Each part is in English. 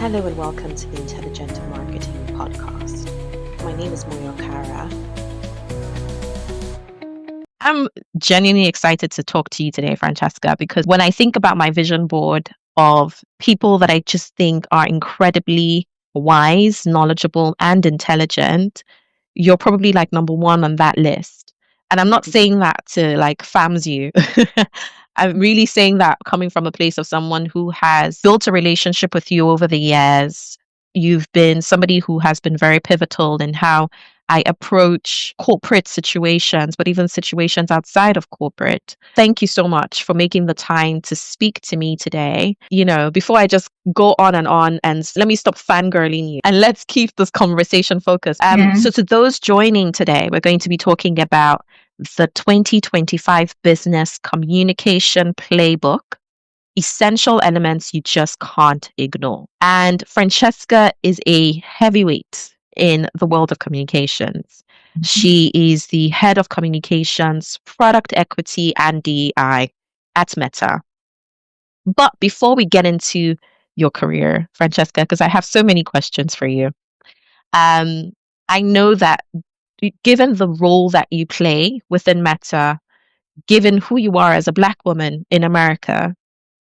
Hello and welcome to the Intelligent Marketing Podcast. My name is Moyo Kara. I'm genuinely excited to talk to you today, Francesca, because when I think about my vision board of people that I just think are incredibly wise, knowledgeable, and intelligent, you're probably like number one on that list. And I'm not saying that to like fams you. I'm really saying that coming from a place of someone who has built a relationship with you over the years. You've been somebody who has been very pivotal in how I approach corporate situations, but even situations outside of corporate. Thank you so much for making the time to speak to me today. You know, before I just go on, and let me stop fangirling you and let's keep this conversation focused. So to those joining today, we're going to be talking about the 2025 Business Communication Playbook, essential elements you just can't ignore. And Francesca is a heavyweight in the world of communications. She is the head of communications, product equity, and DEI at Meta. But before we get into your career, Francesca, because I have so many questions for you, I know that given the role that you play within Meta, given who you are as a Black woman in America,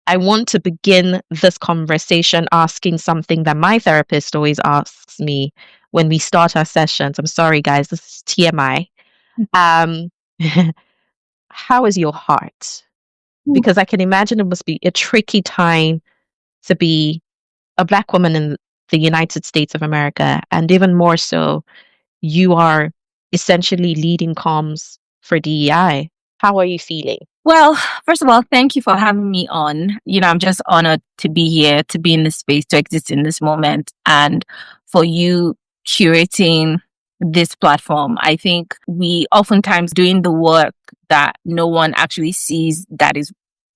I want to begin this conversation asking something that my therapist always asks me when we start our sessions. I'm sorry, guys, this is TMI. How is your heart? Because I can imagine it must be a tricky time to be a Black woman in the United States of America, and even more so, you are essentially leading comms for DEI. How are you feeling? Well, first of all, thank you for having me on. I'm just honored to be here, to be in this space, to exist in this moment, and for you curating this platform. I think we oftentimes doing the work that no one actually sees that is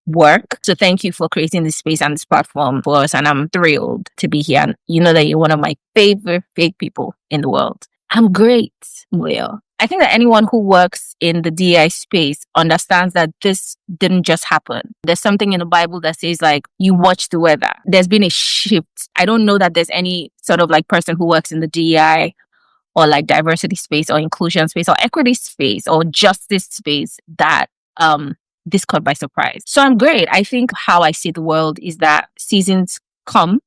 work. So thank you for creating this space and this platform for us. And I'm thrilled to be here. And you know that you're one of my favorite people in the world. I'm great, Moyo. I think that anyone who works in the DI space understands that this didn't just happen. There's something in the Bible that says like, you watch the weather. There's been a shift. I don't know that there's any sort of like person who works in the DI or like diversity space or inclusion space or equity space or justice space that this caught by surprise. So I'm great. I think how I see the world is that seasons come,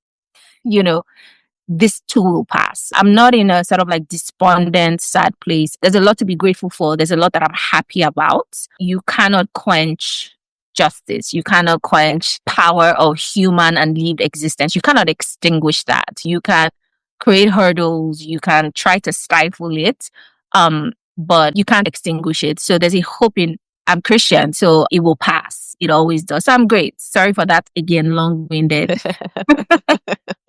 this too will pass. I'm not in a sort of like despondent, sad place. There's a lot to be grateful for. There's a lot that I'm happy about. You cannot quench justice. You cannot quench power of human and lived existence. You cannot extinguish that. You can create hurdles. You can try to stifle it, but you can't extinguish it. So there's a hope in. I'm Christian, so it will pass. It always does. So I'm great. Sorry for that. Again, long-winded.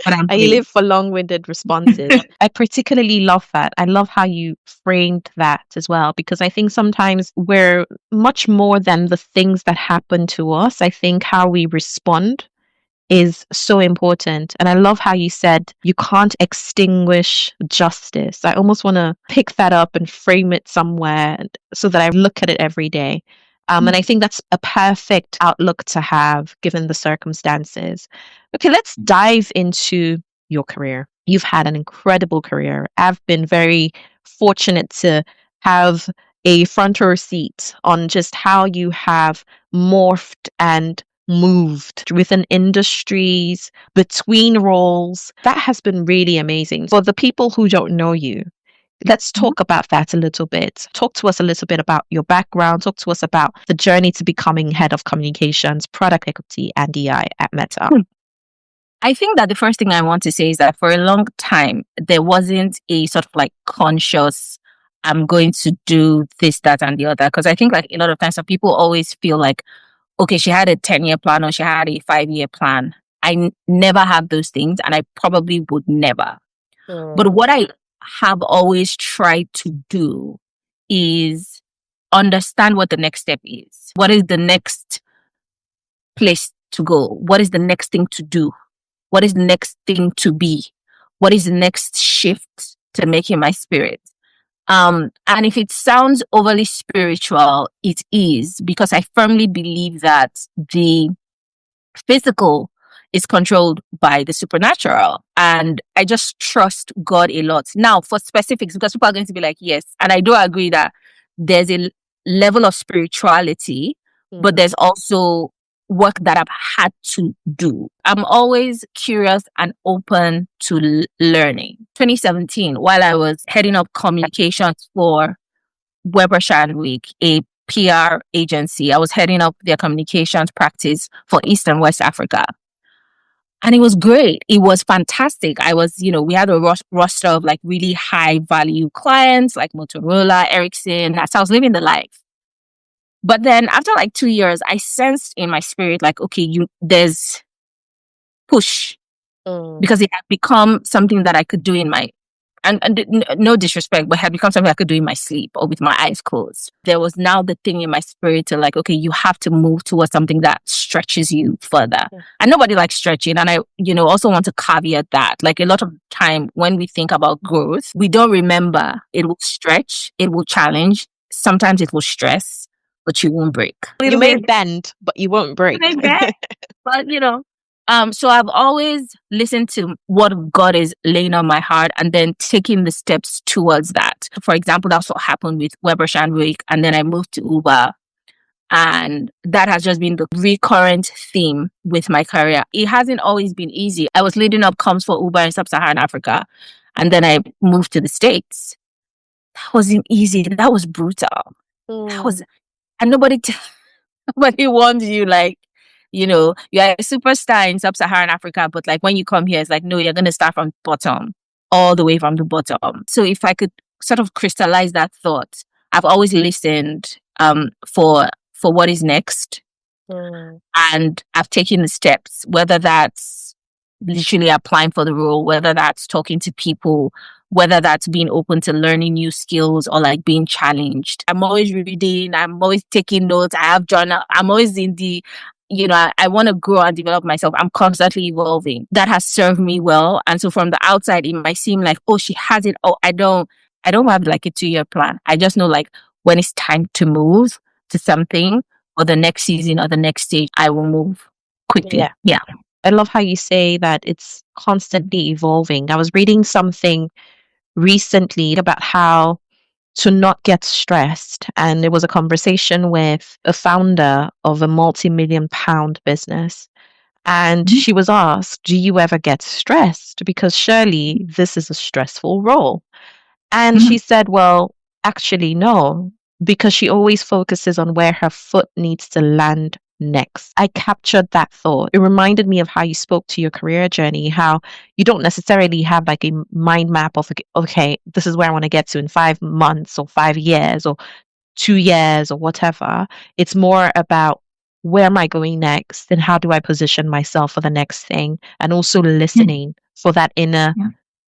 I live for long-winded responses. I particularly love that. I love how you framed that as well, because I think sometimes we're much more than the things that happen to us. I think how we respond is so important. And I love how you said you can't extinguish justice. I almost want to pick that up and frame it somewhere so that I look at it every day. And I think that's a perfect outlook to have given the circumstances. Okay, let's dive into your career. You've had an incredible career. I've been very fortunate to have a front row seat on just how you have morphed and moved within industries, between roles. That has been really amazing. For the people who don't know you, let's talk about that a little bit. Talk to us a little bit about your background. Talk to us about the journey to becoming head of communications, product equity, and DI at Meta. I think that the first thing I want to say is that for a long time, there wasn't a sort of like conscious, I'm going to do this, that, and the other. Because I think like a lot of times some people always feel like, okay, she had a 10-year plan or she had a 5-year plan. I never have those things and I probably would never. But what I have always tried to do is understand what the next step is. What is the next place to go? What is the next thing to do? What is the next thing to be? What is the next shift to make in my spirit? And if it sounds overly spiritual, it is, because I firmly believe that the physical is controlled by the supernatural. And I just trust God a lot. Now, for specifics, because people are going to be like, yes. And I do agree that there's a level of spirituality, but there's also work that I've had to do. I'm always curious and open to learning. 2017, while I was heading up communications for Weber Week, a PR agency, I was heading up their communications practice for East and West Africa. And it was great. It was fantastic. We had a roster of like really high value clients like Motorola, Ericsson. That's how I was living the life. But then after like 2 years, I sensed in my spirit, like, okay, there's push because it had become something that I could do no disrespect, but it had become something I could do in my sleep or with my eyes closed. There was now the thing in my spirit to like, okay, you have to move towards something that stretches you further. And nobody likes stretching. And I, also want to caveat that, like a lot of time when we think about growth, we don't remember it will stretch, it will challenge, sometimes it will stress, but you won't break. You may bend, but you won't break. You may bend, but so I've always listened to what God is laying on my heart and then taking the steps towards that. For example, that's what happened with Weber Week, and then I moved to Uber. And that has just been the recurrent theme with my career. It hasn't always been easy. I was leading up comms for Uber in Sub-Saharan Africa, and then I moved to the States. That wasn't easy. That was brutal. And nobody warned you, like, you're a superstar in Sub-Saharan Africa, but like when you come here, it's like, no, you're going to start from the bottom, all the way from the bottom. So if I could sort of crystallize that thought, I've always listened for what is next. And I've taken the steps, whether that's literally applying for the role, whether that's talking to people, whether that's being open to learning new skills or like being challenged. I'm always reading, I'm always taking notes, I have journal, I'm always in the, I want to grow and develop myself. I'm constantly evolving. That has served me well. And so from the outside, it might seem like, oh, she has it. Oh, I don't have like a 2-year plan. I just know like when it's time to move to something or the next season or the next stage, I will move quickly. Yeah. I love how you say that it's constantly evolving. I was reading something recently about how to not get stressed. And it was a conversation with a founder of a multi-million-pound business. And she was asked, do you ever get stressed? Because surely this is a stressful role. And she said, well, actually, no, because she always focuses on where her foot needs to land next. I captured that thought. It reminded me of how you spoke to your career journey, how you don't necessarily have like a mind map of, okay, this is where I want to get to in 5 months or 5 years or 2 years or whatever. It's more about where am I going next and how do I position myself for the next thing, and also listening for that inner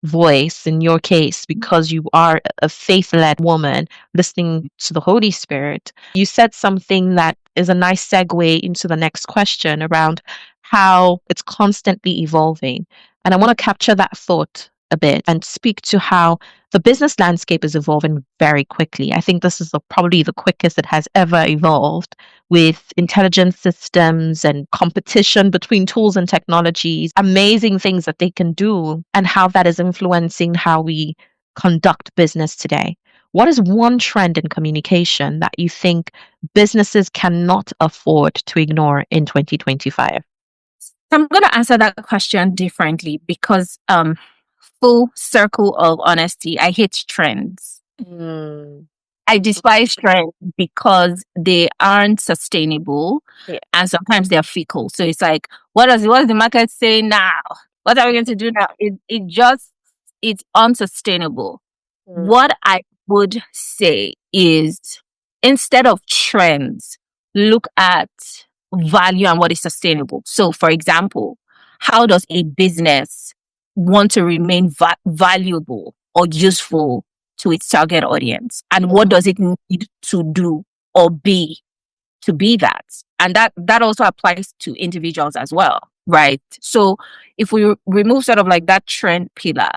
voice in your case, because you are a faith-led woman listening to the Holy Spirit. You said something that is a nice segue into the next question around how it's constantly evolving. And I want to capture that thought a bit and speak to how the business landscape is evolving very quickly. I think this is probably the quickest it has ever evolved, with intelligence systems and competition between tools and technologies, amazing things that they can do, and how that is influencing how we conduct business today. What is one trend in communication that you think businesses cannot afford to ignore in 2025? I'm going to answer that question differently because full circle of honesty, I hate trends. I despise trends because they aren't sustainable and sometimes they're fickle. So it's like, what is the market saying now? What are we going to do now? It's unsustainable. What I would say is, instead of trends, look at value and what is sustainable. So for example, how does a business want to remain valuable or useful to its target audience, and what does it need to do or be to be that? And that also applies to individuals as well, right? So if we remove sort of like that trend pillar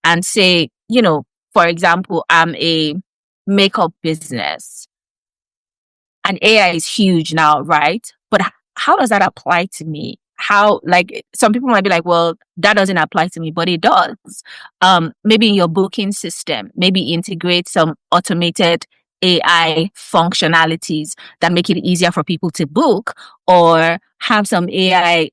and say, for example, I'm a makeup business and AI is huge now, right? But how does that apply to me? how, like, some people might be like, well, that doesn't apply to me, but it does. Maybe in your booking system, maybe integrate some automated AI functionalities that make it easier for people to book, or have some AI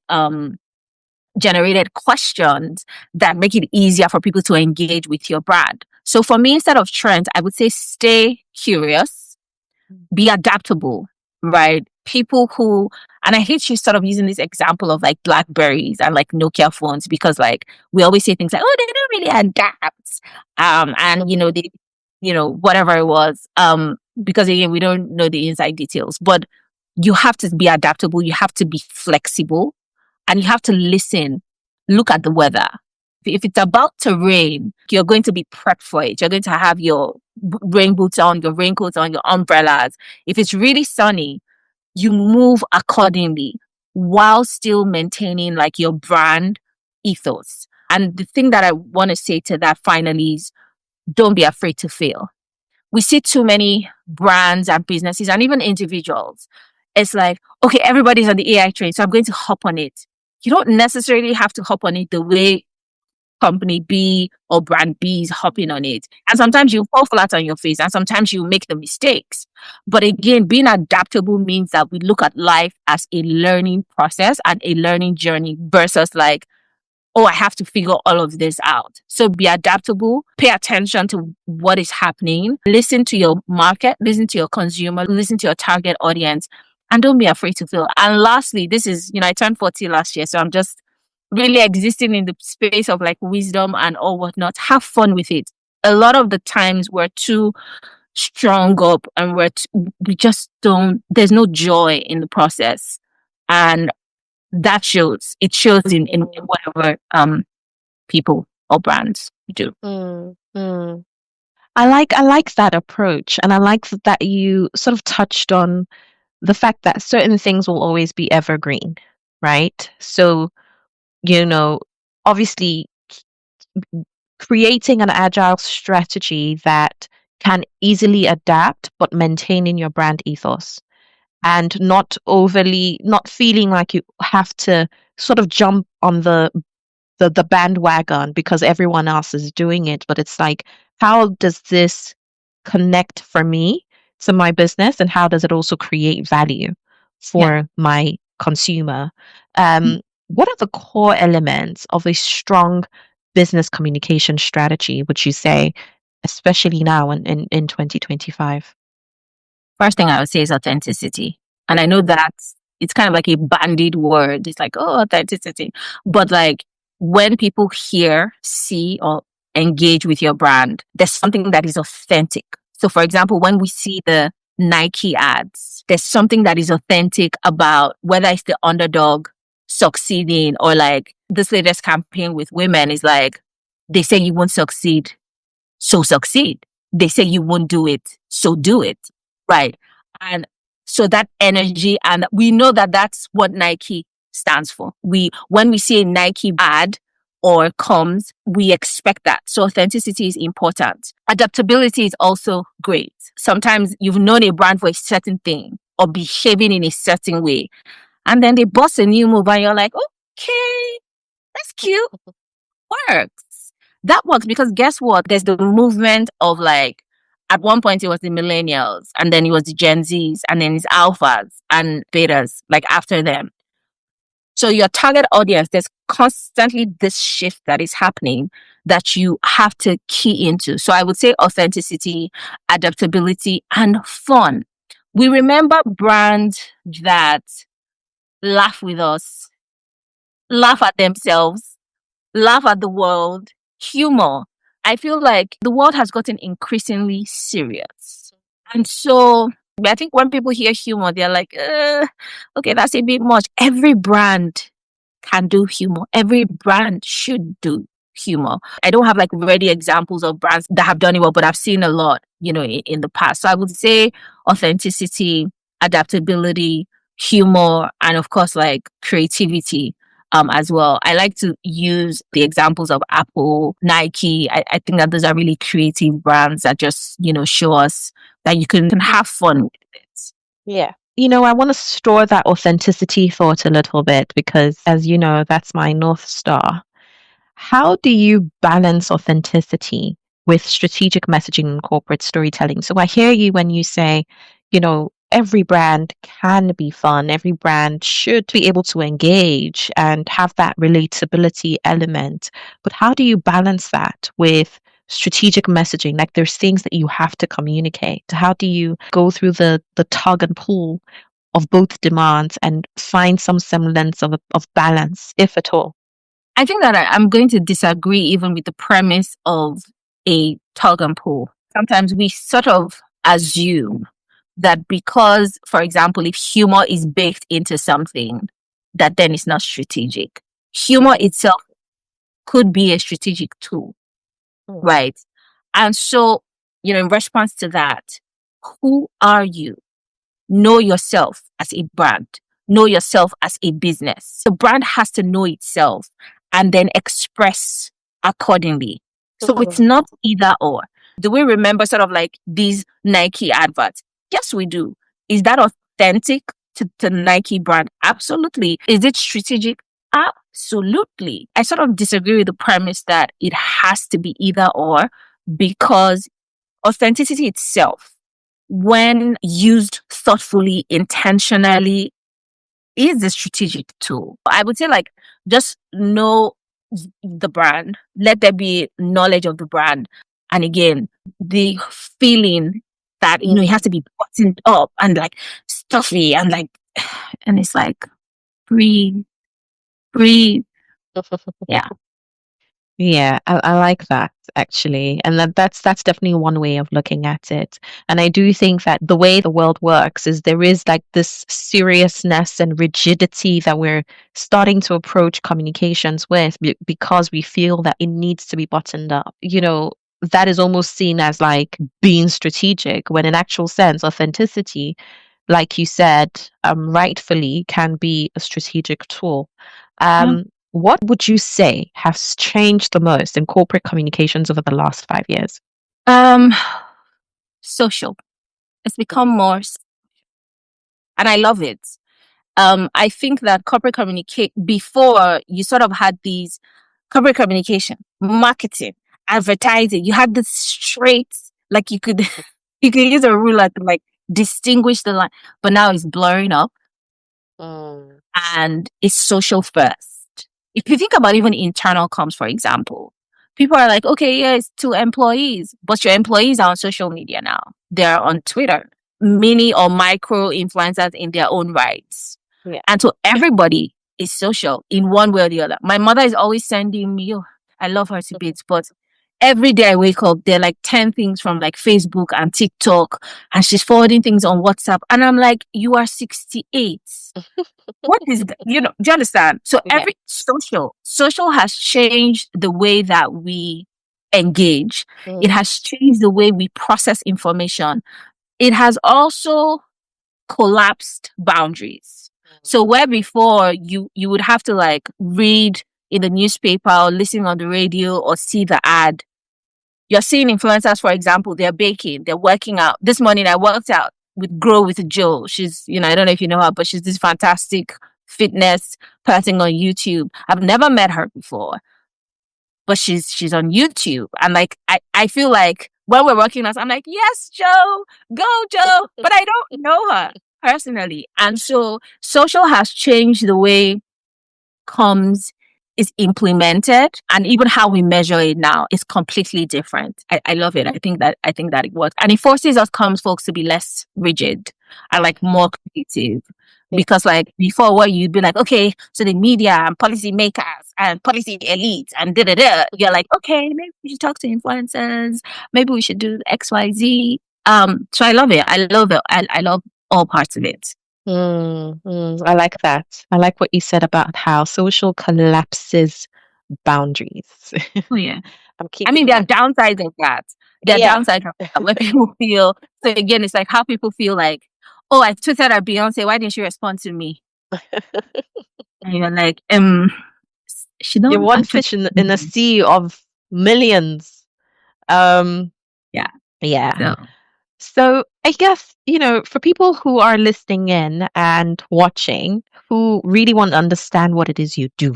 generated questions that make it easier for people to engage with your brand. So for me, instead of trends, I would say stay curious, be adaptable, right? People who, and I hate you sort of using this example of like Blackberries and like Nokia phones, because like we always say things like, oh, they don't really adapt. And they, whatever it was. Because again, we don't know the inside details, but you have to be adaptable. You have to be flexible, and you have to listen, look at the weather. If it's about to rain, you're going to be prepped for it. You're going to have your rain boots on, your raincoats on, your umbrellas. If it's really sunny, you move accordingly while still maintaining like your brand ethos. And the thing that I want to say to that finally is, don't be afraid to fail. We see too many brands and businesses and even individuals. It's like, okay, everybody's on the AI train, so I'm going to hop on it. You don't necessarily have to hop on it the way company B or brand B is hopping on it. And sometimes you fall flat on your face, and sometimes you make the mistakes. But again, being adaptable means that we look at life as a learning process and a learning journey versus like, oh, I have to figure all of this out. So be adaptable, pay attention to what is happening, listen to your market, listen to your consumer, listen to your target audience, and don't be afraid to fail. And lastly, this is, I turned 40 last year, so I'm just really existing in the space of like wisdom and all whatnot. Have fun with it. A lot of the times we're too strung up and we just don't, there's no joy in the process. And that shows. It shows in whatever people or brands do. I like that approach, and I like that you sort of touched on the fact that certain things will always be evergreen, right? So, obviously creating an agile strategy that can easily adapt but maintaining your brand ethos, and not feeling like you have to sort of jump on the bandwagon because everyone else is doing it. But it's like, how does this connect for me to my business, and how does it also create value for my consumer? What are the core elements of a strong business communication strategy, would you say, especially now in 2025? First thing I would say is authenticity. And I know that it's kind of like a bandied word. It's like, oh, authenticity. But like when people hear, see, or engage with your brand, there's something that is authentic. So for example, when we see the Nike ads, there's something that is authentic about whether it's the underdog succeeding, or like this latest campaign with women is like, they say you won't succeed, so succeed. They say you won't do it, so do it. Right. And so that energy, and we know that that's what Nike stands for. When we see a Nike ad or comes, we expect that. So authenticity is important. Adaptability is also great. Sometimes you've known a brand for a certain thing or behaving in a certain way, and then they bust a new move and you're like, okay, that's cute. Works. That works because guess what? There's the movement of like, at one point it was the millennials, and then it was the Gen Zs, and then it's alphas and betas, like after them. So your target audience, there's constantly this shift that is happening that you have to key into. So I would say authenticity, adaptability, and fun. We remember brands that laugh with us, laugh at themselves, laugh at the world, humor. I feel like the world has gotten increasingly serious. And so I think when people hear humor, they're like, okay, that's a bit much. Every brand can do humor. Every brand should do humor. I don't have like ready examples of brands that have done it well, but I've seen a lot, in the past. So I would say authenticity, adaptability, humor, and of course, like creativity. As well. I like to use the examples of Apple, Nike. I think that those are really creative brands that just, show us that you can have fun with it. Yeah. I want to store that authenticity thought a little bit because, as you know, that's my North Star. How do you balance authenticity with strategic messaging and corporate storytelling? So I hear you when you say, every brand can be fun, every brand should be able to engage and have that relatability element. But how do you balance that with strategic messaging? Like there's things that you have to communicate. How do you go through the tug and pull of both demands and find some semblance of balance, if at all? I think that I'm going to disagree even with the premise of a tug and pull. Sometimes we sort of assume that because, for example, if humor is baked into something, that then it's not strategic. Humor itself could be a strategic tool, right? And so, in response to that, who are you? Know yourself as a brand. Know yourself as a business. The brand has to know itself and then express accordingly. So it's not either or. Do we remember sort of like these Nike adverts? Yes, we do. Is that authentic to Nike brand? Absolutely. Is it strategic? Absolutely. I sort of disagree with the premise that it has to be either or, because authenticity itself, when used thoughtfully, intentionally, is a strategic tool. I would say, like, just know the brand, let there be knowledge of the brand. And again, the feeling that, it has to be buttoned up and like stuffy and like, and it's like, breathe, breathe. Yeah. Yeah, I like that actually. And that's definitely one way of looking at it. And I do think that the way the world works is there is like this seriousness and rigidity that we're starting to approach communications with because we feel that it needs to be buttoned up. That is almost seen as like being strategic, when in actual sense, authenticity, like you said, rightfully can be a strategic tool. What would you say has changed the most in corporate communications over the last 5 years? Social. It's become more, and I love it. I think that corporate communicate before you sort of had these corporate communication, marketing, advertising. You had this straight, like you could you could use a ruler to like distinguish the line, but now it's blurring up and it's social first. If you think about even internal comms, for example, people are like, okay, yeah, it's to employees, but your employees are on social media now. They're on Twitter, mini or micro influencers in their own rights. Yeah. And so everybody is social in one way or the other. My mother is always sending me, I love her to bits, but every day I wake up, there are like 10 things from like Facebook and TikTok, and she's forwarding things on WhatsApp. And I'm like, you are 68. What is that? Do you understand? So every social has changed the way that we engage. It has changed the way we process information. It has also collapsed boundaries. So where before you would have to like read in the newspaper or listen on the radio or see the ad, you're seeing influencers, for example, they're baking, they're working out. This morning I worked out with Grow with Jill. She's, I don't know if you know her, but she's this fantastic fitness person on YouTube. I've never met her before, but she's on YouTube. And like, I feel like when we're working out, I'm like, yes, Joe, go, Joe. But I don't know her personally. And so social has changed the way comms is implemented, and even how we measure it now is completely different. I love it. I think that it works. And it forces us comms folks to be less rigid and like more creative. Because like before, where you'd be like, okay, so the media and policy makers and policy elites and you're like, okay, maybe we should talk to influencers. Maybe we should do XYZ. So I love it. I love it. I love all parts of it. I like that. I like what you said about how social collapses boundaries. Oh yeah. I mean, there are downsides of that. There are downsides of that where people feel. So again, it's like how people feel like, oh, I tweeted at Beyonce. Why didn't she respond to me? And you're like, she don't. You're one fish in a sea of millions. Yeah. Yeah. So. So I guess, for people who are listening in and watching, who really want to understand what it is you do.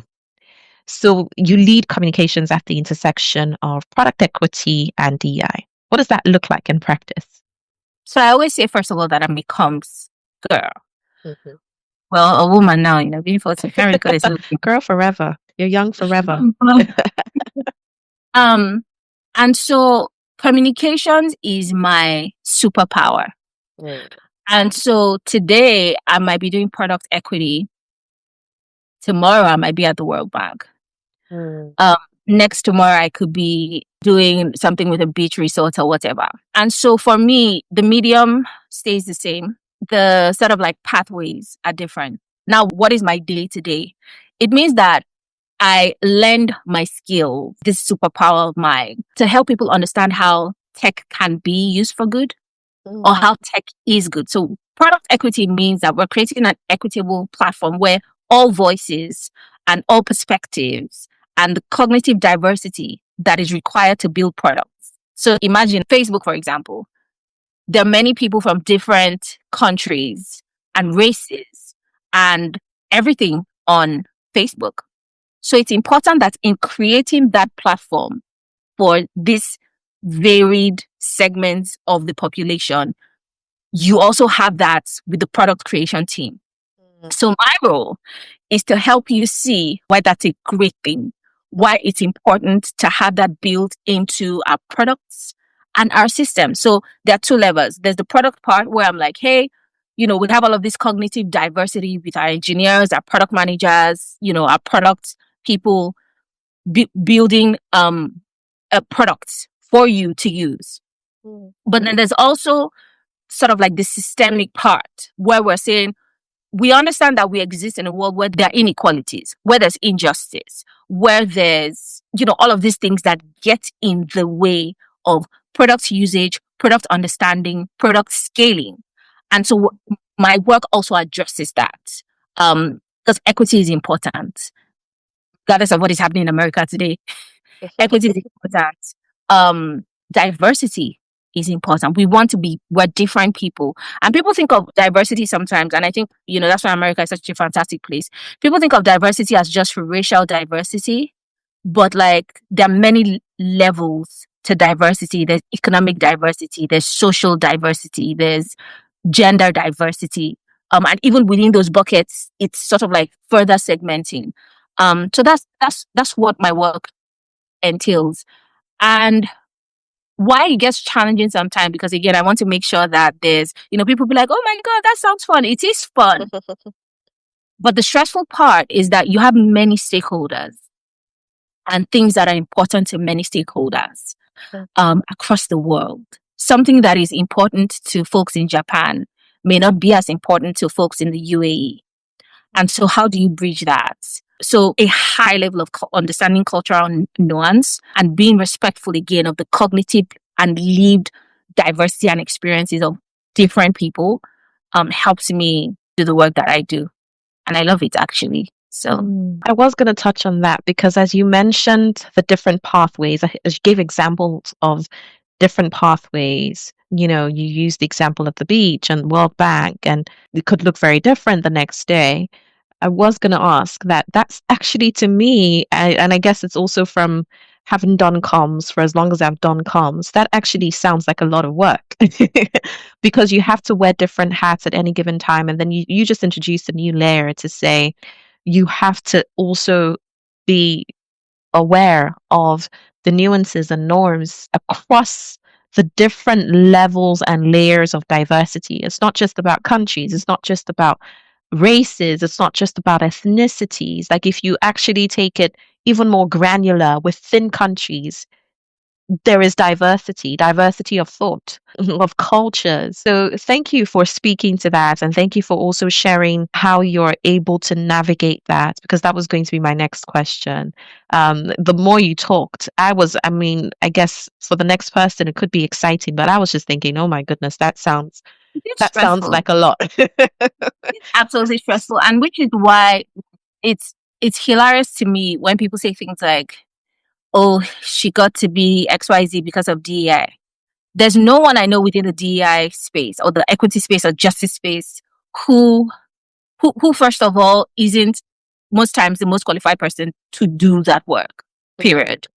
So you lead communications at the intersection of product equity and DEI. What does that look like in practice? So I always say, first of all, that I'm a comms girl. Mm-hmm. Well, a woman now, being 40, very good is Girl forever. You're young forever. um, and so communications is my superpower. Mm. And so today I might be doing product equity. Tomorrow I might be at the World Bank. Mm. Next tomorrow I could be doing something with a beach resort or whatever. And so for me, the medium stays the same. The sort of like pathways are different. Now, what is my day to day? It means that I lend my skill, this superpower of mine, to help people understand how tech can be used for good or how tech is good. So product equity means that we're creating an equitable platform where all voices and all perspectives and the cognitive diversity that is required to build products. So imagine Facebook, for example. There are many people from different countries and races and everything on Facebook. So it's important that in creating that platform for these varied segments of the population, you also have that with the product creation team. So my role is to help you see why that's a great thing, why it's important to have that built into our products and our system. So there are two levels. There's the product part where I'm like, hey, we have all of this cognitive diversity with our engineers, our product managers, our product people building a product for you to use. But then there's also sort of like the systemic part where we're saying, we understand that we exist in a world where there are inequalities, where there's injustice, where there's, all of these things that get in the way of product usage, product understanding, product scaling. And so my work also addresses that because equity is important, regardless of what is happening in America today. Equity is important. Diversity is important. We're different people. And people think of diversity sometimes, and I think, that's why America is such a fantastic place. People think of diversity as just racial diversity, but like there are many levels to diversity. There's economic diversity, there's social diversity, there's gender diversity. And even within those buckets, it's sort of like further segmenting. So that's what my work entails. And why it gets challenging sometimes, because again, I want to make sure that there's, people be like, oh my God, that sounds fun. It is fun. But the stressful part is that you have many stakeholders and things that are important to many stakeholders across the world. Something that is important to folks in Japan may not be as important to folks in the UAE. And so how do you bridge that? So a high level of understanding cultural nuance and being respectful again of the cognitive and lived diversity and experiences of different people helps me do the work that I do. And I love it actually. So I was going to touch on that because as you mentioned the different pathways, I gave examples of different pathways. You used the example of the beach and World Bank, and it could look very different the next day. I was going to ask that's actually to me, and I guess it's also from having done comms for as long as I've done comms, that actually sounds like a lot of work because you have to wear different hats at any given time. And then you just introduced a new layer to say you have to also be aware of the nuances and norms across the different levels and layers of diversity. It's not just about countries, it's not just about races, it's not just about ethnicities. Like if you actually take it even more granular within countries, there is diversity of thought, of cultures. So thank you for speaking to that. And thank you for also sharing how you're able to navigate that, because that was going to be my next question. The more you talked, I guess for the next person, it could be exciting, but I was just thinking, oh my goodness, that sounds stressful. like a lot. It's absolutely stressful. And which is why it's hilarious to me when people say things like, oh, she got to be XYZ because of DEI. There's no one I know within the DEI space or the equity space or justice space who first of all isn't most times the most qualified person to do that work. Period.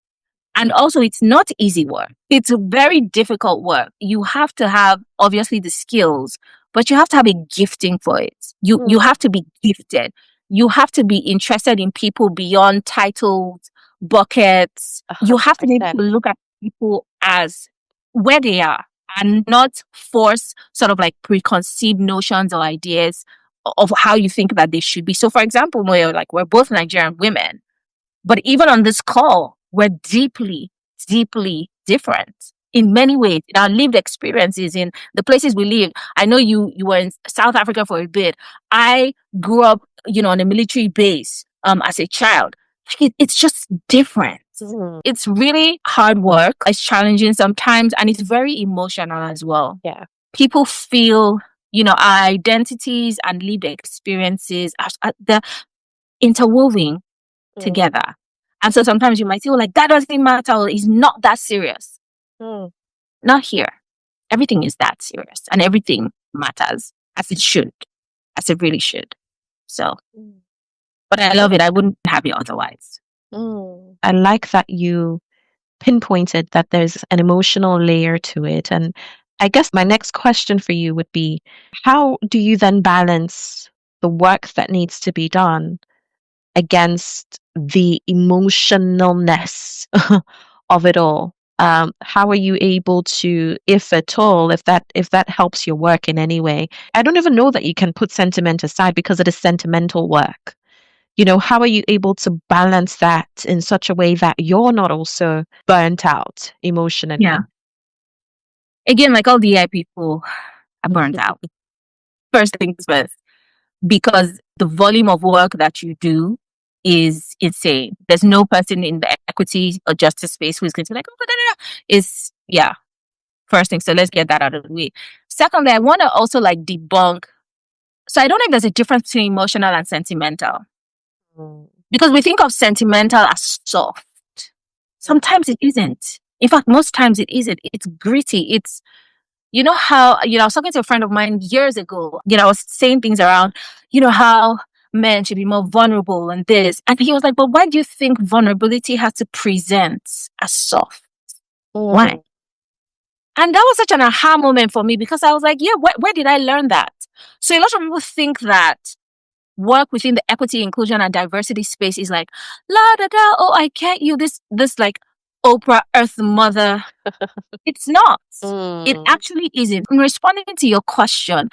And also, it's not easy work. It's a very difficult work. You have to have, obviously, the skills, but you have to have a gifting for it. You have to be gifted. You have to be interested in people beyond titles, buckets. You have to be able to look at people as where they are and not force sort of like preconceived notions or ideas of how you think that they should be. So, for example, we're both Nigerian women, but even on this call, we're deeply, deeply different in many ways, in our lived experiences, in the places we live. I know you were in South Africa for a bit. I grew up, on a military base as a child. It's just different. It's really hard work. It's challenging sometimes, and it's very emotional as well. Yeah. People feel, our identities and lived experiences they're interwoven together. And so sometimes you might feel like that doesn't matter, or it's not that serious. Not here. Everything is that serious and everything matters as it should, as it really should. So, but I love it. I wouldn't have it otherwise. I like that you pinpointed that there's an emotional layer to it. And I guess my next question for you would be, how do you then balance the work that needs to be done against the emotionalness of it all? How are you able to, if at all, if that helps your work in any way? I don't even know that you can put sentiment aside because it is sentimental work. How are you able to balance that in such a way that you're not also burnt out emotionally? Yeah. Again, like all DI people are burnt out. First things first, because the volume of work that you do is insane. There's no person in the equity or justice space who's going to be like, first thing. So let's get that out of the way. Secondly, I want to also debunk. So I don't think there's a difference between emotional and sentimental. Because we think of sentimental as soft. Sometimes it isn't. In fact, most times it isn't. It's gritty. It's, how, I was talking to a friend of mine years ago, I was saying things around, how men should be more vulnerable and this. And he was like, but why do you think vulnerability has to present as soft? Why? And that was such an aha moment for me because I was like, yeah, where did I learn that? So a lot of people think that work within the equity, inclusion, and diversity space is like, la da da, oh, I get you, this like Oprah Earth Mother. It's not. It actually isn't. In responding to your question,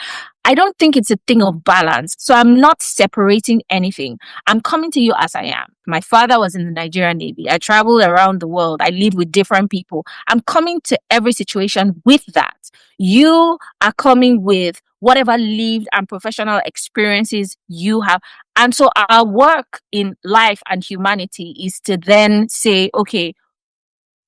I don't think it's a thing of balance. So I'm not separating anything. I'm coming to you as I am. My father was in the Nigerian Navy. I traveled around the world. I lived with different people. I'm coming to every situation with that. You are coming with whatever lived and professional experiences you have. And so our work in life and humanity is to then say, okay,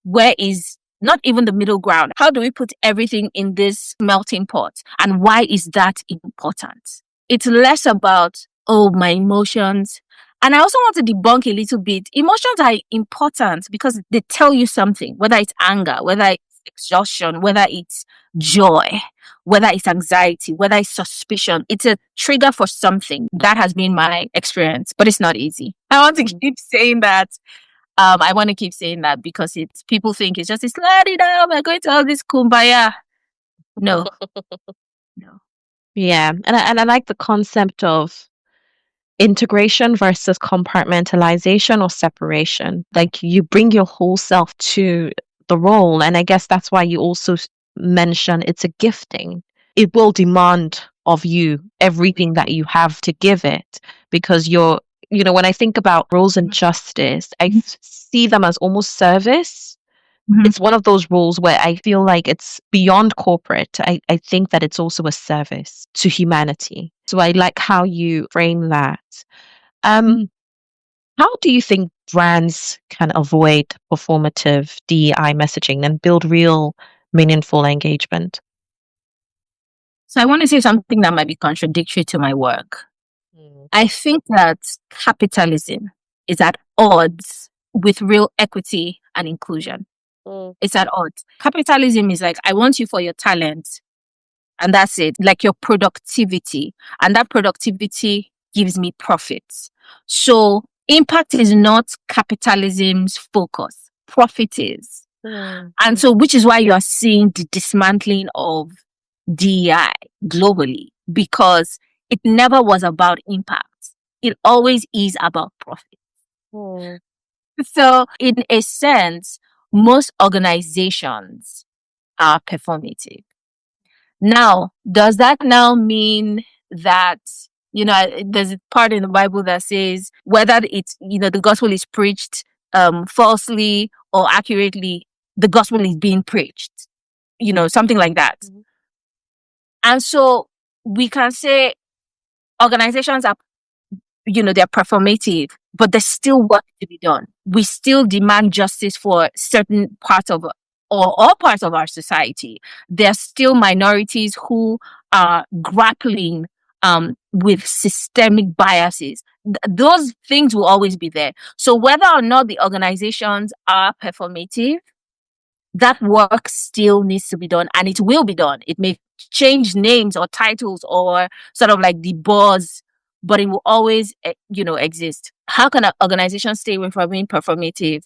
where is not even the middle ground? How do we put everything in this melting pot? And why is that important? It's less about, my emotions. And I also want to debunk a little bit. Emotions are important because they tell you something, whether it's anger, whether it's exhaustion, whether it's joy, whether it's anxiety, whether it's suspicion. It's a trigger for something. That has been my experience, but it's not easy. I want to keep saying that. I want to keep saying that because people think it's just, let it out, we're going to all this kumbaya. No. Yeah. And I like the concept of integration versus compartmentalization or separation. Like you bring your whole self to the role. And I guess that's why you also mention it's a gifting. It will demand of you everything that you have to give it because when I think about roles in justice, I see them as almost service. It's one of those roles where I feel like it's beyond corporate. I think that it's also a service to humanity. So I like how you frame that. How do you think brands can avoid performative DEI messaging and build real, meaningful engagement? So I want to say something that might be contradictory to my work. I think that capitalism is at odds with real equity and inclusion. Mm. It's at odds. Capitalism is like, I want you for your talent, and that's it. Like your productivity, and that productivity gives me profits. So impact is not capitalism's focus. Profit is. Mm. And so, which is why you are seeing the dismantling of DEI globally, because it never was about impact. It always is about profit. Mm. So, in a sense, most organizations are performative. Now, does that now mean that, there's a part in the Bible that says whether it's, the gospel is preached falsely or accurately, the gospel is being preached, something like that. Mhm. And so we can say organizations are, they're performative, but there's still work to be done. We still demand justice for certain parts of or all parts of our society. There's still minorities who are grappling with systemic biases. Those things will always be there. So whether or not the organizations are performative, that work still needs to be done, and it will be done. It may change names or titles or sort of like the buzz, but it will always, exist. How can an organization stay away from being performative?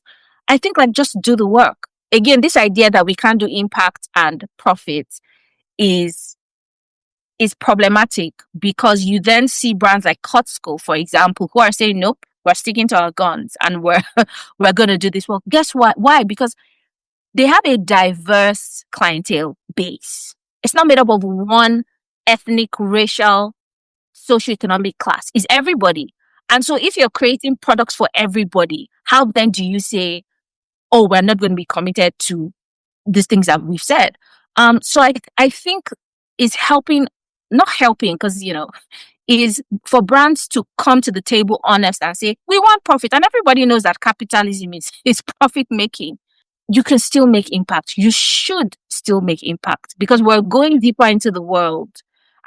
I think like just do the work. Again, this idea that we can't do impact and profit is problematic, because you then see brands like Costco, for example, who are saying, nope, we're sticking to our guns and we're we're going to do this. Well, guess what? Why? Because they have a diverse clientele base. It's not made up of one ethnic, racial, socioeconomic class. It's everybody. And so if you're creating products for everybody, how then do you say, oh, we're not going to be committed to these things that we've said? So I think is helping, not helping, because, is for brands to come to the table honest and say, we want profit. And everybody knows that capitalism is profit making. You can still make impact. You should still make impact, because we're going deeper into the world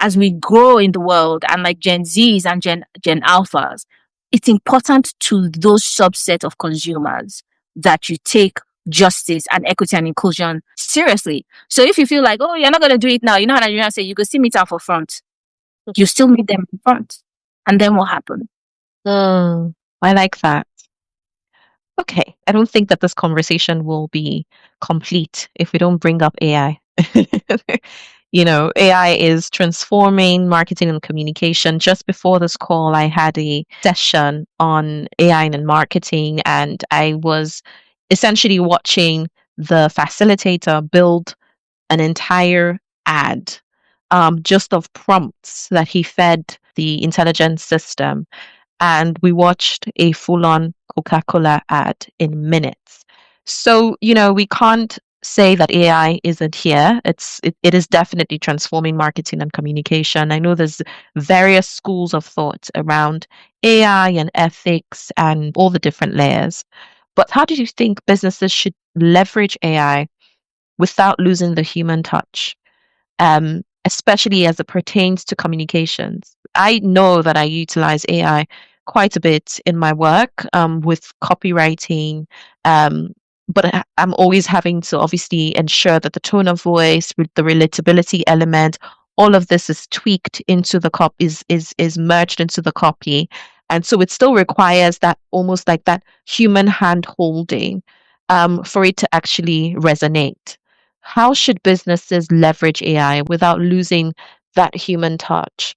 as we grow in the world, and like Gen Zs and Gen Alphas. It's important to those subset of consumers that you take justice and equity and inclusion seriously. So if you feel like, oh, you're not going to do it now, you know how Nigerians say, you go see meet out for front. You still meet them in front. And then what happened? I like that. Okay, I don't think that this conversation will be complete if we don't bring up AI. AI is transforming marketing and communication. Just before this call, I had a session on AI and marketing, and I was essentially watching the facilitator build an entire ad just of prompts that he fed the intelligence system, and we watched a full-on Coca-Cola ad in minutes. So, we can't say that AI isn't here. It is definitely transforming marketing and communication. I know there's various schools of thought around AI and ethics and all the different layers. But how do you think businesses should leverage AI without losing the human touch? Especially as it pertains to communications. I know that I utilize AI quite a bit in my work with copywriting, but I'm always having to obviously ensure that the tone of voice, with the relatability element, all of this is tweaked into the copy, is merged into the copy, and so it still requires that almost like that human hand holding for it to actually resonate. How should businesses leverage AI without losing that human touch?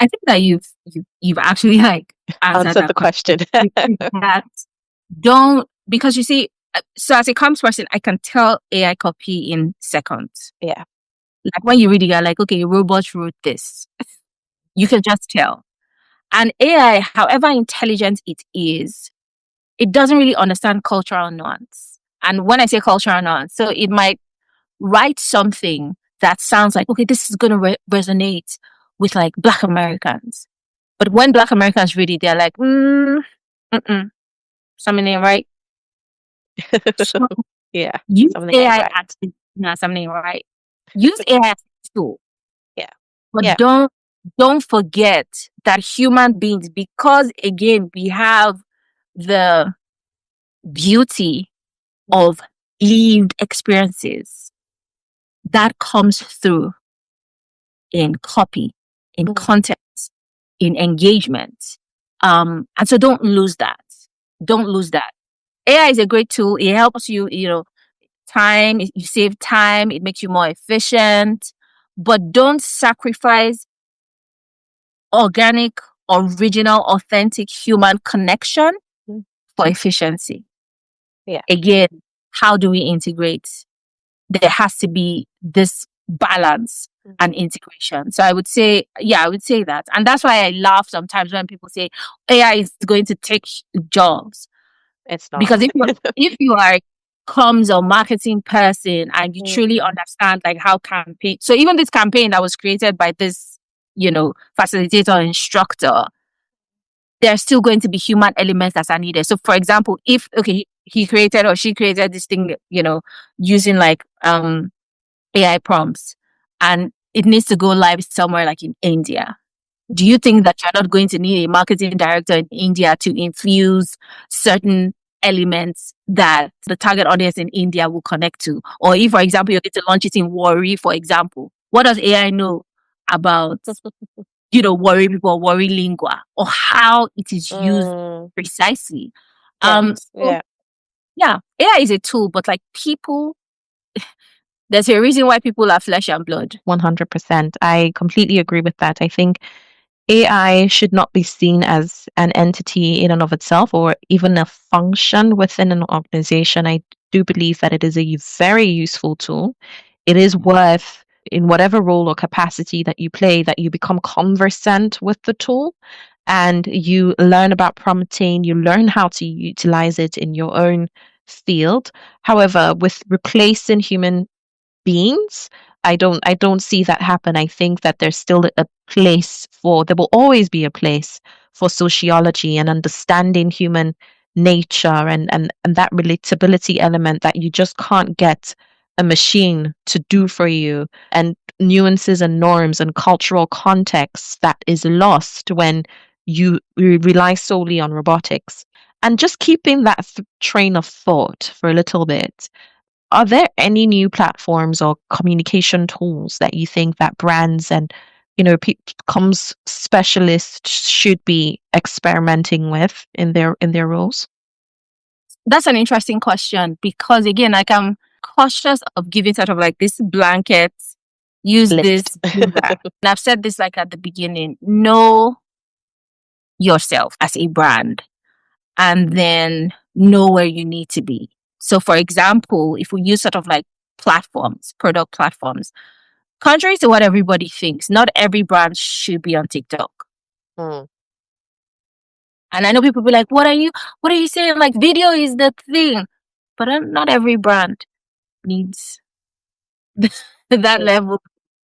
I think that you've actually like answered Answered that the question. that don't, because you see, so as a comms person, I can tell AI copy in seconds. Yeah. Like when you read it, you're like, okay, robots wrote this. You can just tell. And AI, however intelligent it is, it doesn't really understand cultural nuance. And when I say cultural nuance, so it might write something that sounds like, okay, this is going to resonate with like Black Americans. But when Black Americans read it, they're like, something ain't right. So Yeah. use Something ain't AI right. as something ain't right. Use AI as a tool, Yeah. but Yeah. don't forget that human beings, because again, we have the beauty of lived experiences that comes through in copy, in content, in engagement. And so don't lose that. Don't lose that. AI is a great tool. It helps you, time, you save time, it makes you more efficient, but don't sacrifice organic, original, authentic human connection for efficiency. Yeah. Again, how do we integrate? There has to be this balance and integration. So I would say that. And that's why I laugh sometimes when people say AI is going to take jobs. It's not. Because if you are a comms or marketing person and you truly understand like how campaign, so even this campaign that was created by this, facilitator instructor, there's still going to be human elements that are needed. So for example, if he created or she created this thing, using like AI prompts, and it needs to go live somewhere like in India. Do you think that you're not going to need a marketing director in India to infuse certain elements that the target audience in India will connect to? Or if, for example, you're going to launch it in Worry, for example, what does AI know about, Worry people, Worry lingua, or how it is used precisely? Yeah. AI is a tool, but like people, there's a reason why people are flesh and blood. 100%. I completely agree with that. I think AI should not be seen as an entity in and of itself or even a function within an organization. I do believe that it is a very useful tool. It is worth, in whatever role or capacity that you play, that you become conversant with the tool and you learn about prompting, you learn how to utilize it in your own field. However, with replacing human beings, I don't see that happen. I think that there's still there will always be a place for sociology and understanding human nature and that relatability element that you just can't get a machine to do for you, and nuances and norms and cultural context that is lost when you rely solely on robotics. And just keeping that train of thought for a little bit, are there any new platforms or communication tools that you think that brands and comms specialists should be experimenting with in their roles? That's an interesting question because again, like I'm cautious of giving sort of like this blanket, use this, do that. And I've said this like at the beginning, know yourself as a brand and then know where you need to be. So for example, if we use sort of like platforms, product platforms, contrary to what everybody thinks, not every brand should be on TikTok. And I know people be like, what are you saying? Like video is the thing. But not every brand needs that level,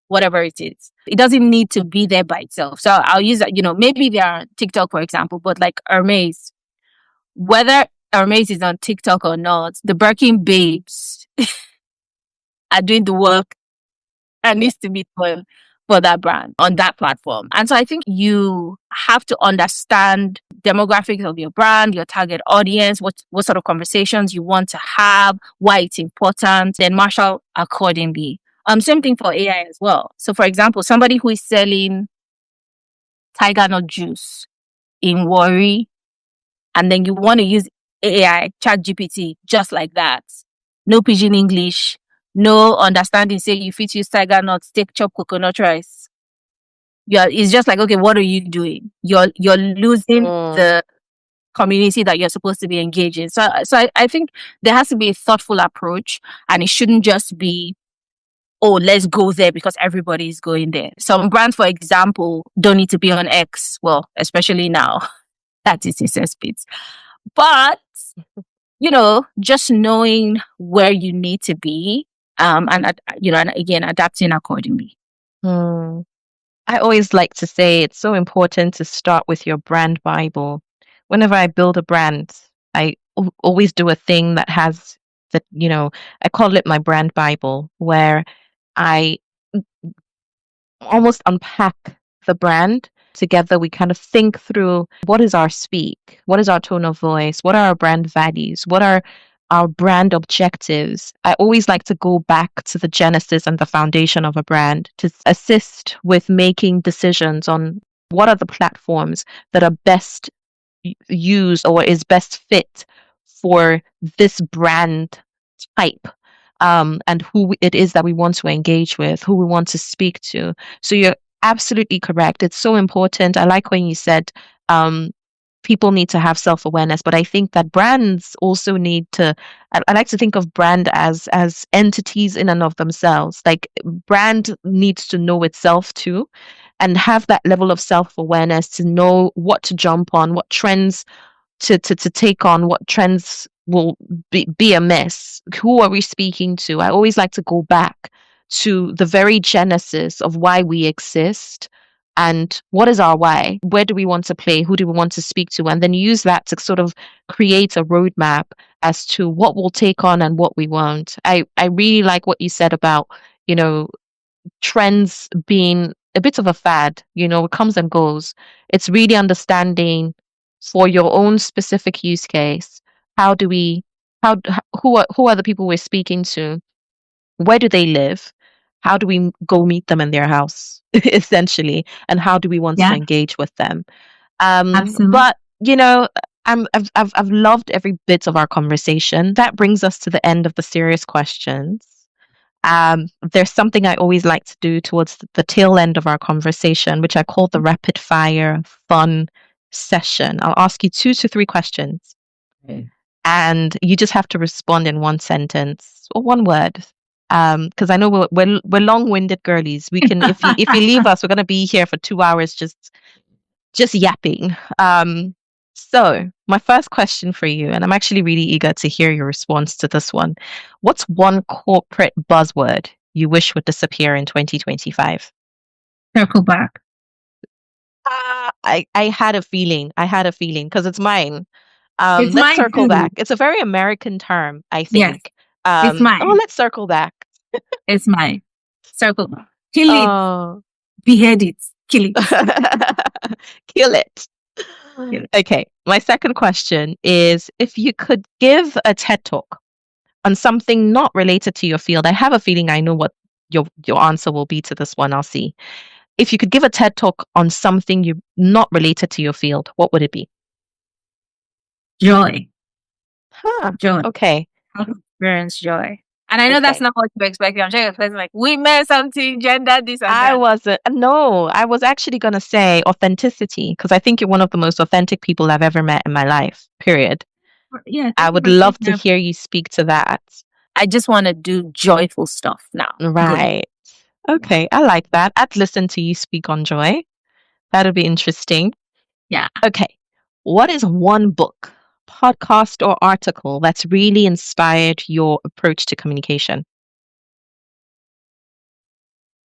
whatever it is. It doesn't need to be there by itself. So I'll use that, maybe they are on TikTok, for example, but like Hermes, whether Hermes is on TikTok or not, the Birkin babes are doing the work that needs to be done for that brand on that platform. And so I think you have to understand demographics of your brand, your target audience, what sort of conversations you want to have, why it's important, then marshal accordingly. Same thing for AI as well. So for example, somebody who is selling tiger nut juice in Worry, and then you want to use AI, ChatGPT, just like that. No pidgin English, no understanding, say you fit use tiger nuts, take chop coconut rice. It's just like, okay, what are you doing? You're losing the community that you're supposed to be engaging. So I think there has to be a thoughtful approach, and it shouldn't just be, oh, let's go there because everybody is going there. Some brands, for example, don't need to be on X. Well, especially now that is cesspit. But just knowing where you need to be, and again, adapting accordingly. I always like to say it's so important to start with your brand Bible. Whenever I build a brand, I always do a thing that has that, I call it my brand Bible, where I almost unpack the brand. Together, we kind of think through what is our speak, what is our tone of voice, what are our brand values, what are our brand objectives, I always like to go back to the genesis and the foundation of a brand to assist with making decisions on what are the platforms that are best used or is best fit for this brand type, and who it is that we want to engage with, who we want to speak to. So you're absolutely correct. It's so important. I like when you said people need to have self-awareness, but I think that brands also need to, I like to think of brand as entities in and of themselves. Like brand needs to know itself too, and have that level of self-awareness to know what to jump on, what trends to take on, what trends will be a miss. Who are we speaking to? I always like to go back to the very genesis of why we exist and what is our why? Where do we want to play? Who do we want to speak to? And then use that to sort of create a roadmap as to what we'll take on and what we won't. I really like what you said about, you know, trends being a bit of a fad, you know, it comes and goes. It's really understanding for your own specific use case. How do we, who are the people we're speaking to? Where do they live? How do we go meet them in their house, essentially? And how do we want to Yeah, engage with them? absolutely. But you know, I've loved every bit of our conversation. That brings us to the end of the serious questions. There's something I always like to do towards the tail end of our conversation, which I call the rapid fire fun session. I'll ask you 2 to 3 questions, Okay. and you just have to respond in one sentence or one word. Because I know we're long-winded girlies. We can, if you leave us, we're gonna be here for 2 hours just yapping. So my first question for you, and I'm actually really eager to hear your response to this one. What's one corporate buzzword you wish would disappear in 2025? Circle back. I had a feeling. I had a feeling because it's mine. It's Let's mine circle back. too. It's a very American term, I Yes, think. it's Oh, mine. let's circle back. It's mine. Circle back. Kill it. Oh, Behead it. Kill it. kill it. Kill it. Okay, my second question is if you could give a TED talk on something not related to your field. I have a feeling I know what your answer will be to this one. I'll see. If you could give a TED talk on something you not related to your field, what would it be? Joy. Huh. Joy. Okay. How to experience joy. And I know that's Okay. not what you expect. I'm sure you're expecting like women, something, gender, this and I that. wasn't. No, I was actually going to say authenticity because I think you're one of the most authentic people I've ever met in my life, period. Yeah, I thank you would for love taking to that. hear you speak to that. I just want to do joyful stuff now. Good. Right. Yeah. Okay, I like that. I'd listen to you speak on joy. That'll be interesting. Yeah. Okay. What is one book, podcast, or article that's really inspired your approach to communication?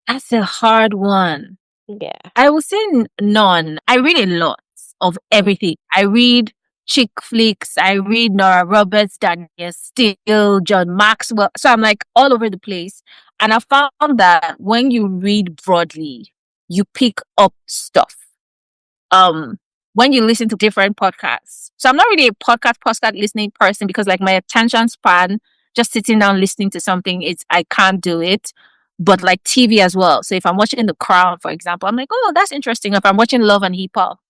That's a hard one. Yeah. I would say none. I read a lot of everything. I read chick flicks. I read Nora Roberts, Daniel Steele, John Maxwell. So I'm like all over the place. And I found that when you read broadly, you pick up stuff. When you listen to different podcasts. So I'm not really a podcast listening person because like my attention span, just sitting down listening to something, I can't do it. But like TV as well. So if I'm watching The Crown, for example, I'm like, oh, that's interesting. If I'm watching Love and Hip Hop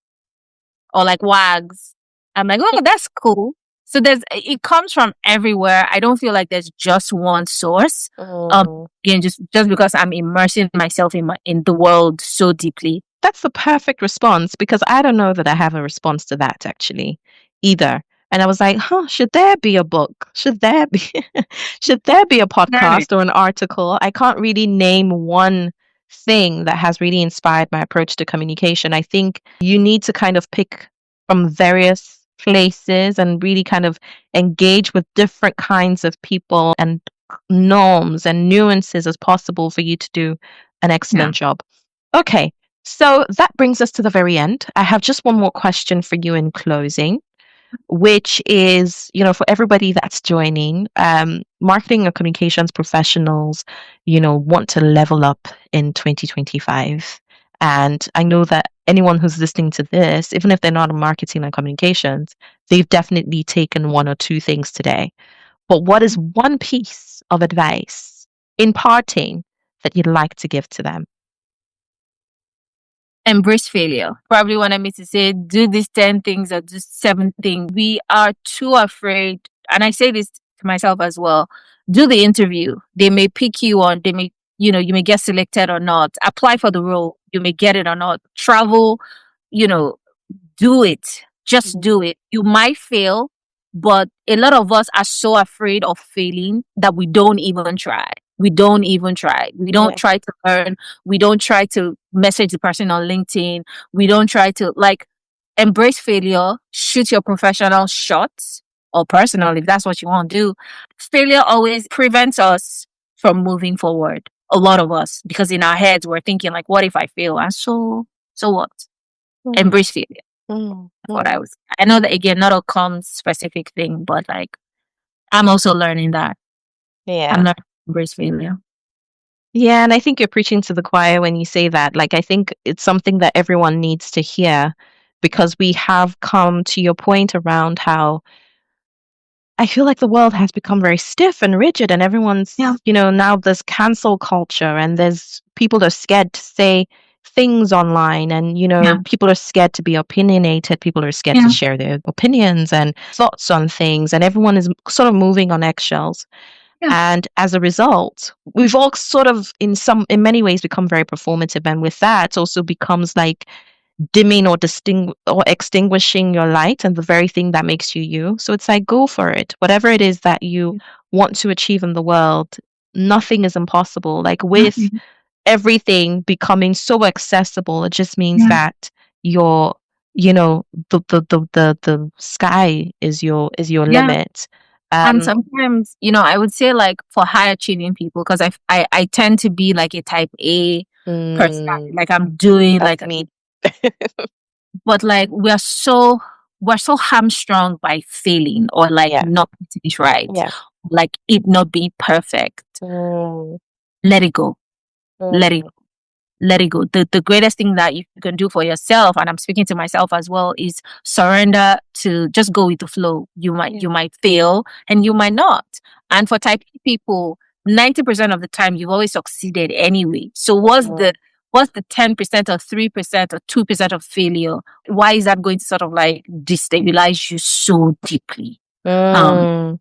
or like Wags, I'm like, oh, that's cool. So it comes from everywhere. I don't feel like there's just one source. Oh. Again, just because I'm immersing myself in the world so deeply. That's the perfect response because I don't know that I have a response to that actually either. And I was like, huh, should there be a book? Should there be should there be a Very. podcast or an article? I can't really name one thing that has really inspired my approach to communication. I think you need to kind of pick from various places and really kind of engage with different kinds of people and norms and nuances as possible for you to do an Yeah. excellent job. Okay. So that brings us to the very end. I have just one more question for you in closing, which is, for everybody that's joining, marketing and communications professionals, want to level up in 2025. And I know that anyone who's listening to this, even if they're not in marketing and communications, they've definitely taken one or two things today. But what is one piece of advice in parting that you'd like to give to them? Embrace failure. Probably wanted me to say, do these 10 things or do 7 things. We are too afraid. And I say this to myself as well. Do the interview. They may pick you on, they may, you may get selected or not. Apply for the role. You may get it or not. Travel, you know, do it. Just do it. You might fail, but a lot of us are so afraid of failing that we don't even try. We don't even try. We don't try to learn. We don't try to message the person on LinkedIn. We don't try to embrace failure, shoot your professional shots or personal if that's what you want to do. Failure always prevents us from moving forward. A lot of us, because in our heads we're thinking like, what if I fail? And so what? Embrace failure. What I know that again, not a specific thing, but like I'm also learning that. I'm learning to embrace failure. Yeah, and I think you're preaching to the choir when you say that. Like, I think it's something that everyone needs to hear, because we have come to your point around how I feel like the world has become very stiff and rigid, and everyone's, now there's cancel culture, and there's people are scared to say things online, and, people are scared to be opinionated. People are scared to share their opinions and thoughts on things, and everyone is sort of moving on eggshells. And as a result, we've all sort of, in many ways, become very performative. And with that, it also becomes like dimming or extinguishing your light and the very thing that makes you you. So it's like, go for it. Whatever it is that you want to achieve in the world, nothing is impossible. Like, with everything becoming so accessible, it just means that your, the sky is your limit. And sometimes, I would say like for high achieving people, because I tend to be like a type A person. Like I'm doing that's like me. But like we're so hamstrung by failing or like not getting it right. Like it not being perfect. Let it go. Let it go. Let it go. The greatest thing that you can do for yourself, and I'm speaking to myself as well, is surrender to just go with the flow. You might fail and you might not. And for type A people, 90% of the time you've always succeeded anyway. So what's the 10% or 3% or 2% of failure? Why is that going to sort of like destabilize you so deeply? I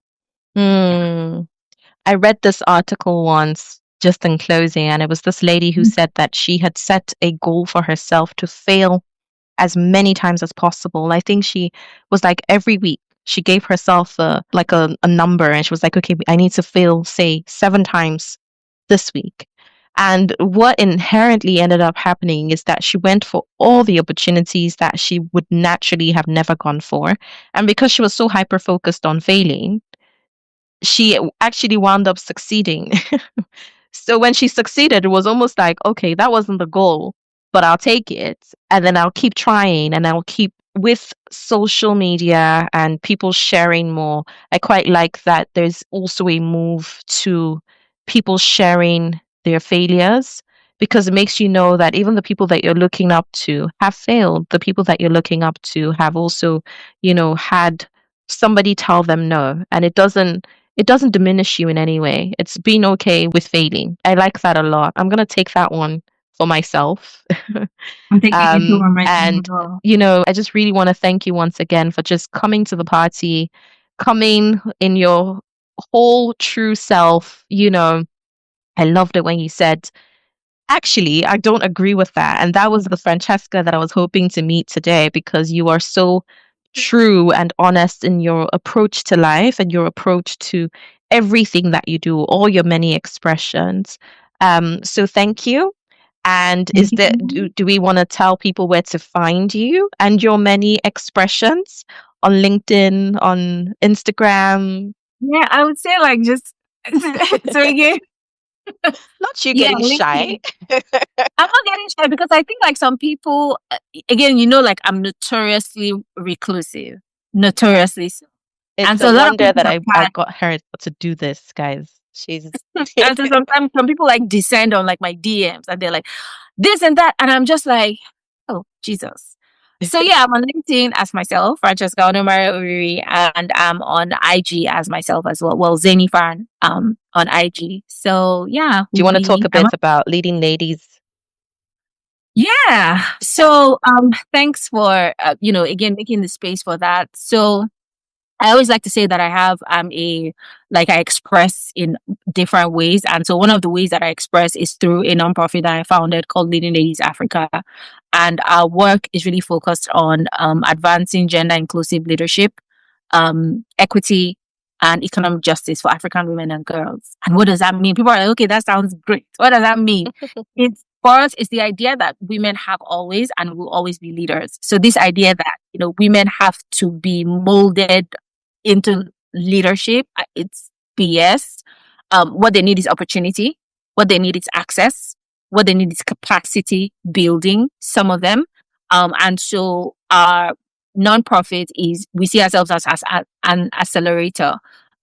read this article once, just in closing, and it was this lady who said that she had set a goal for herself to fail as many times as possible. I think she was like, every week she gave herself a number, and she was like, okay, I need to fail, say, 7 times this week. And what inherently ended up happening is that she went for all the opportunities that she would naturally have never gone for. And because she was so hyper focused on failing, she actually wound up succeeding. So when she succeeded, it was almost like, okay, that wasn't the goal, but I'll take it. And then I'll keep trying, and I'll keep with social media and people sharing more. I quite like that there's also a move to people sharing their failures, because it makes you know that even the people that you're looking up to have failed. The people that you're looking up to have also, had somebody tell them no. And it doesn't diminish you in any way. It's being okay with failing. I like that a lot. I'm going to take that one for myself. I'm taking it to one right now as well. I just really want to thank you once again for just coming to the party, coming in your whole true self. I loved it when you said, actually, I don't agree with that. And that was the Francesca that I was hoping to meet today, because you are so true and honest in your approach to life and your approach to everything that you do, all your many expressions. So thank you. And do we want to tell people where to find you and your many expressions on LinkedIn, on Instagram? Yeah, I would say like just so again. Not you getting shy. I'm not getting shy because I think like some people, again, like I'm notoriously reclusive, notoriously so. It's a wonder that I got her to do this, guys. She's and so sometimes some people like descend on like my DMs and they're like this and that, and I'm just like, oh Jesus. So yeah, I'm on LinkedIn as myself, Francesca Uriri, and I'm on IG as myself as well. Well, Zenifan on IG. So yeah, Do you want to talk a bit about leading ladies? Yeah. So thanks for again making the space for that. So I always like to say that I express in different ways. And so one of the ways that I express is through a nonprofit that I founded called Leading Ladies Africa. And our work is really focused on advancing gender inclusive leadership, equity, and economic justice for African women and girls. And what does that mean? People are like, okay, that sounds great. What does that mean? For us, it's the idea that women have always and will always be leaders. So this idea that, women have to be molded into leadership, it's BS. What they need is opportunity. What they need is access. What they need is capacity building, some of them. And so our nonprofit we see ourselves as an accelerator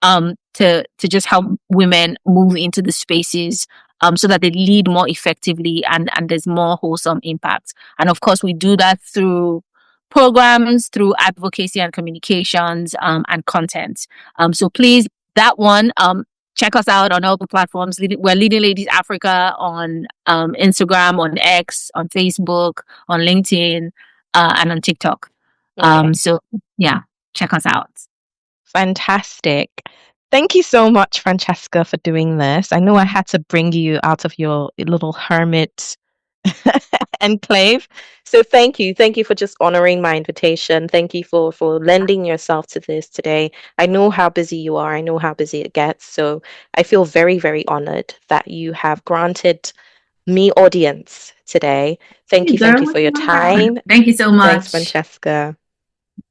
to just help women move into the spaces so that they lead more effectively and there's more wholesome impact. And of course, we do that through programs, through advocacy and communications and content. So please, that one, check us out on all the platforms. We're Leading Ladies Africa on Instagram, on X, on Facebook, on LinkedIn, and on TikTok. Okay. So yeah, check us out. Fantastic. Thank you so much, Francesca, for doing this. I know I had to bring you out of your little hermit enclave. So thank you. Thank you for just honoring my invitation. Thank you for lending yourself to this today. I know how busy you are. I know how busy it gets. So I feel very, very honored that you have granted me audience today. Thank you for your time. Thank you so much. Thanks, Francesca.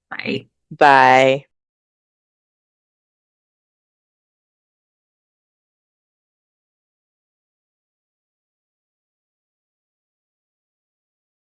Bye. Bye.